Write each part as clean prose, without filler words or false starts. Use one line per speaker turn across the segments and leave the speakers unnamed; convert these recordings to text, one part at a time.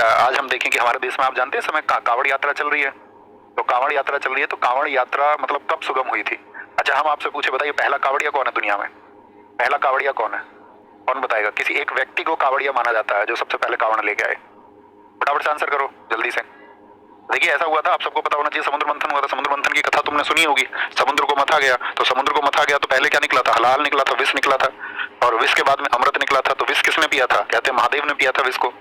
आज हम देखें कि हमारे देश में आप जानते हैं समय कांवड़ यात्रा चल रही है, तो कांवड़ यात्रा चल रही है, तो कांवड़ यात्रा मतलब कब सुगम हुई थी? अच्छा हम आपसे पूछे, बताइए पहला कांवड़िया कौन है दुनिया में? पहला कांवड़िया कौन है? कौन बताएगा? किसी एक व्यक्ति को कांवड़िया माना जाता है जो सबसे पहले कांवड़ लेके आए। फटाफट से आंसर करो जल्दी से। देखिए ऐसा हुआ था, आप सबको पता होना चाहिए, समुद्र मंथन हुआ था। समुद्र मंथन की कथा तुमने सुनी होगी। समुद्र को मथा गया, तो समुद्र को मथा गया तो पहले क्या निकला था? हलाल निकला था, विष निकला था, और विष के बाद में अमृत निकला था। तो विष किसने पिया था? कहते हैं महादेव ने पिया था विष को,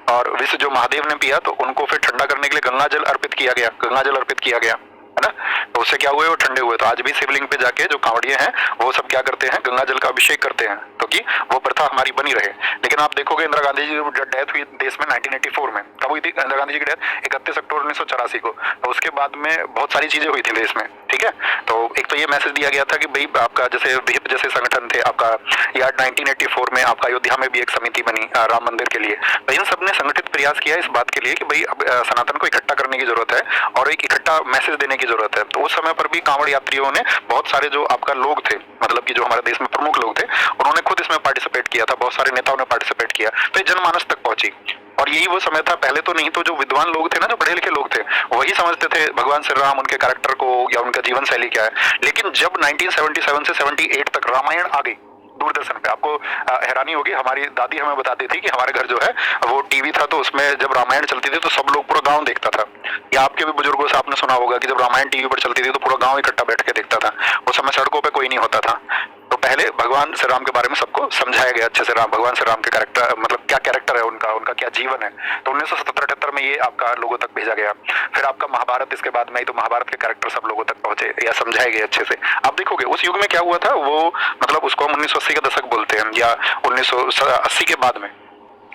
और विष जो महादेव ने पिया तो उनको फिर ठंडा करने के लिए गंगा जल अर्पित किया गया, गंगा जल अर्पित किया गया, है ना। तो उससे क्या हुए? वो ठंडे हुए। तो आज भी शिवलिंग पे जाके जो कांवड़िए हैं वो सब क्या करते हैं? गंगा जल का अभिषेक करते हैं, तो कि वो प्रथा हमारी बनी रहे। लेकिन आप देखोगे इंदिरा गांधी जी की डेथ हुई देश में 1984 में। कब हुई थी इंदिरा गांधी जी की डेथ? 31 अक्टूबर 1984 को। तो उसके बाद में बहुत सारी चीजें हुई थी देश में, ठीक है। तो एक तो ये मैसेज दिया गया था कि भाई आपका जैसे विहिप जैसे संगठन थे आपका, या 1984 में आपका अयोध्या में भी एक समिति बनी राम मंदिर के लिए। तो इन सब ने संगठित प्रयास किया इस बात के लिए कि भाई अब सनातन को इकट्ठा करने की जरूरत है और एक इकट्ठा मैसेज देने की जरूरत है। तो उस समय पर भी कांवड़ यात्रियों ने, बहुत सारे जो आपका लोग थे, मतलब कि जो हमारे देश में प्रमुख लोग थे, उन्होंने खुद इसमें पार्टिसिपेट किया था। बहुत सारे नेताओं ने पार्टिसिपेट किया, तो ये जनमानस तक पहुंची। और यही वो समय था, पहले तो नहीं तो जो विद्वान लोग थे ना, जो पढ़े लिखे लोग थे, वही समझते थे भगवान श्री राम, उनके कैरेक्टर को या उनका जीवन शैली क्या है। लेकिन जब 1977 से 78 तक रामायण आ गई दूरदर्शन पे, आपको हैरानी होगी, हमारी दादी हमें बताती थी कि हमारे घर जो है वो टीवी था, तो उसमें जब रामायण चलती थी तो सब लोग, पूरा गांव देखता था। या आपके भी बुजुर्गों से आपने सुना होगा कि जब रामायण टीवी पर चलती थी तो पूरा गांव इकट्ठा बैठ के देखता था। उस समय सड़कों पे कोई नहीं होता था। तो पहले भगवान श्री राम के बारे में सबको समझाया गया अच्छे से, राम भगवान श्री राम के कैरेक्टर, मतलब क्या कैरेक्टर है उनका, उनका क्या जीवन है। तो 1977-78 में ये आपका लोगों तक भेजा गया। फिर आपका महाभारत इसके बाद में, तो महाभारत के कैरेक्टर सब लोगों तक पहुंचे या समझाए गए अच्छे से। आप देखोगे उस युग में क्या हुआ था, वो मतलब उसको हम 1980 का दशक बोलते हैं, या 1980 के बाद में,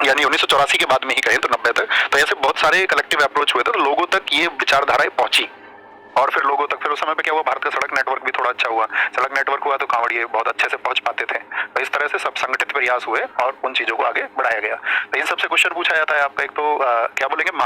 यानी 1984 के बाद में ही कहें तो 90 तक। तो ऐसे बहुत सारे कलेक्टिव अप्रोच हुए थे, तो लोगों तक ये विचारधाराएं पहुंची। और फिर लोगों तक, फिर उस समय पे क्या हुआ, भारत का सड़क नेटवर्क भी थोड़ा अच्छा हुआ। सड़क नेटवर्क हुआ तो कांवड़िए बहुत अच्छे से पहुंच पाते थे। तो इस तरह से सब संगठित प्रयास हुए और उन चीजों को आगे बढ़ाया गया। तो इन सबसे क्वेश्चन पूछा जाता है आपका, एक तो क्या बोलेंगे,